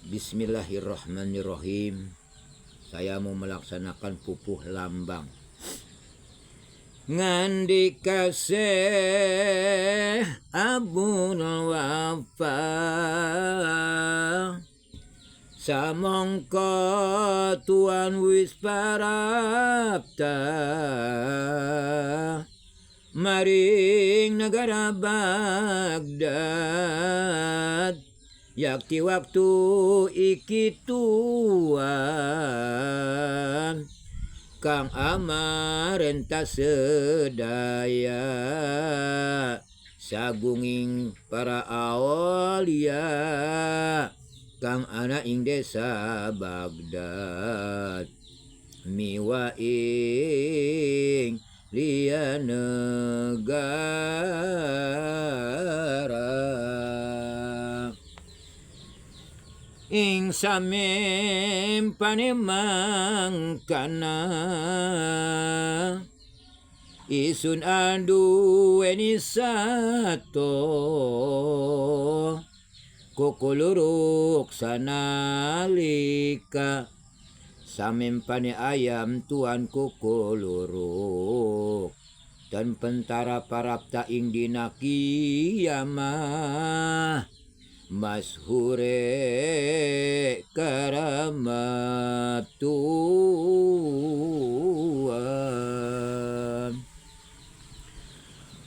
Bismillahirrahmanirrahim. Saya mau melaksanakan pupuh lambang. Ngandika Syekh Abul Wafa samangka tuan wis parapta maring negara Baghdad yakti waktu iki tuan kang amarenta sedaya sagunging para aulia kang ana ing desa Baghdad miwa ing liya negara ing samem panemangkana isun anduweni sato kukuluruk sanalika samem pane ayam tuan kukuluruk dan pentara parapta ing dina kiamah mashure karamat tuan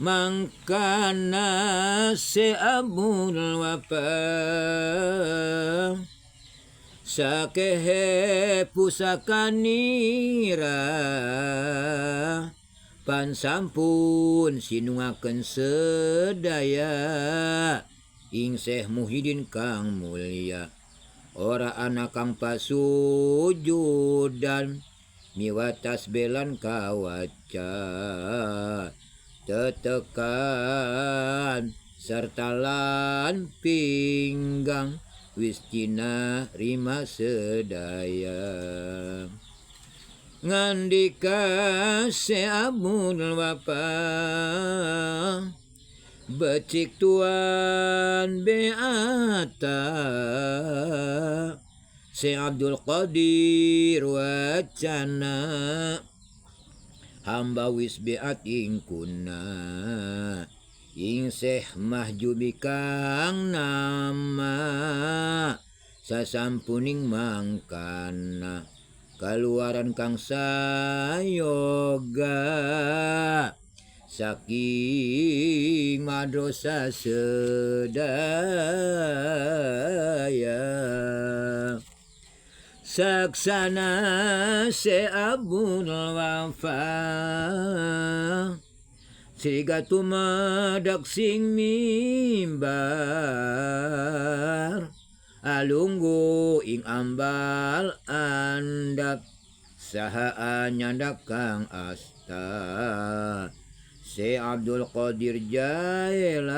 mangkana se Abul Wafa sakehe pusakanira pansampun sinungaken sedaya ing Syekh Muhyiddin kang mulia ora anak kang pasujudan miwa tasbelan kawaca tetekan serta lan pinggang wis cina rima sedaya ngandika Syekh Abul Wafa becik tuan beata Syekh Abdul Qadir wacana hamba wis beat ing kuna ing Syekh Mahjubi kang nama sasampuning mangkana kaluaran kang sayoga saking madrasah sedaya saksana Syekh Abul Wafa siga tumadak sing mimbar alunggu ing ambal andap saha anyandak kang asta Syekh Abdul Qadir Jailan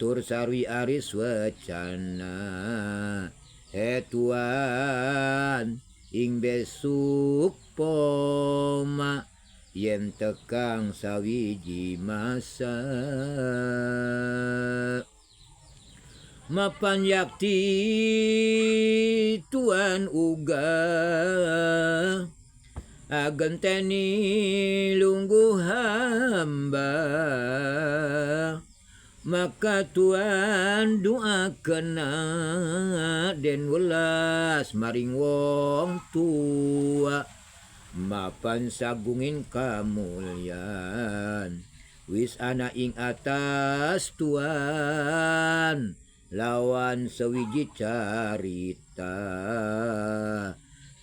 tur sarwi aris wacana tuan ing besuk poma yen tekang sawiji masa mapan yakti tuan uga agenteni lungguh hamba maka tuan doa kena den welas maring wong tua mapan sagungin kamulyan wis ana ing atas tuan lawan sewiji carita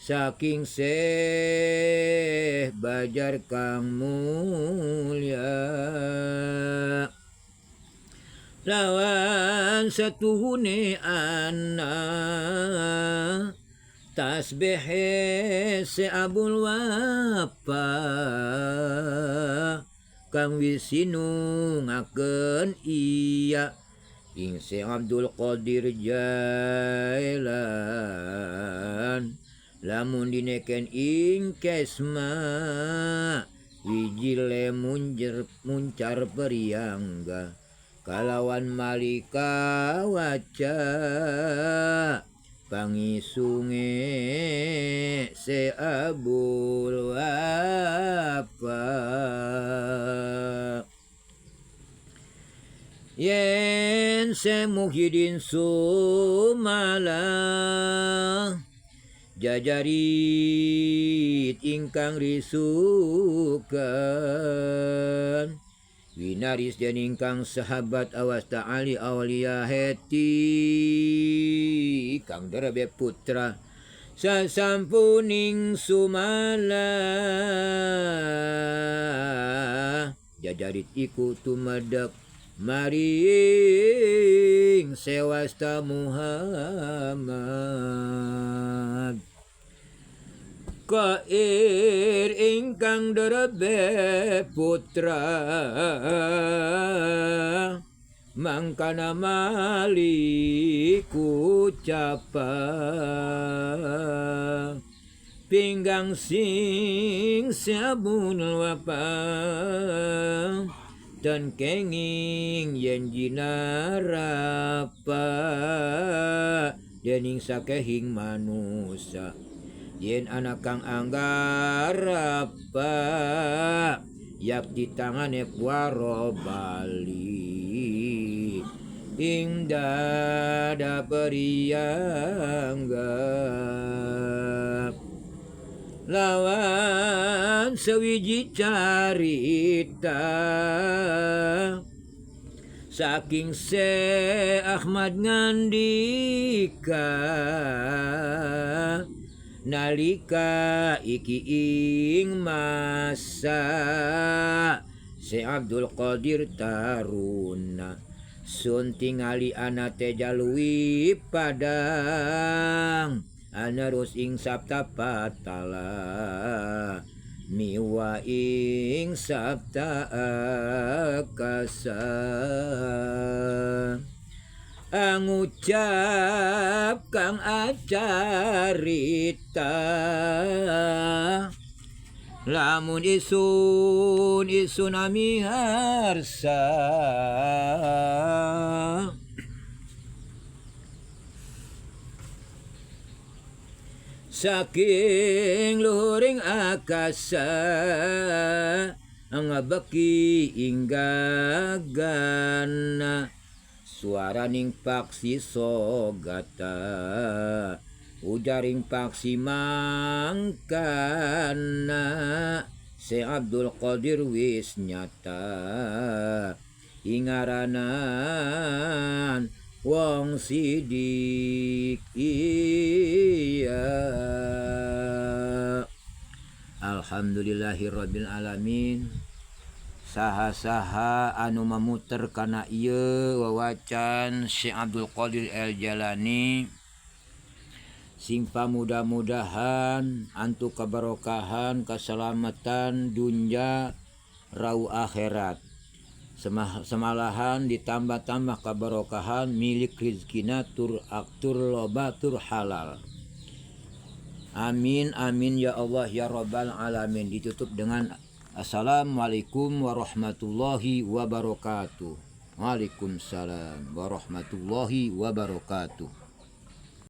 saking Syekh Bajar kang mulia lawan satuhune anak tasbih Syekh Abul Wafa kang wis sinungaken iya ing Syekh Abdul Qadir Jailan lamun dineken ing kesma wijile muncar periangga kalawan malika waca pangisunge seabul apa yen se Muhyiddin Sumala jajarit ingkang risukan winaris dan ingkang sahabat awas ta'ali awliya heti kang derabe putra sasampuning Sumala jajarit iku tumadak maring sewasta Muhammad kair ingkang derabe putra mangkana maliku capa pinggang sing sabun wapa dan kenging yen jinarapa dening sakehing manusia yen anak kang anggarapa yak di tangane waro bali ing dada periangga lawan sewiji carita saking se Ahmad ngandika nalika iki ing masa se Abdul Qadir taruna sun tingali ana teh jalui padang anarus ing sabta patala miwa ing sabta akasa ngucap kang acarita lamun isun amiharsa saking luhuring akasa ngabeki inggagana suaraning paksi sogata ujaring paksi mangkana se Abdul Qadir wis nyata ingaranan wong sidik iya. Alhamdulillahirabbil alamin. Saha-saha anu mamuter kana ieu wawacan Syekh Abdul Qadir Al-Jalani sing pamudah-mudahan antu kabarokahan kaselamatan dunya rau akhirat semalahan ditambah-tambah kabarokahan milik rizkina tur loba tur halal. Amin amin ya Allah ya Rabbal alamin. Ditutup dengan Assalamualaikum warahmatullahi wabarakatuh. Waalaikumsalam warahmatullahi wabarakatuh.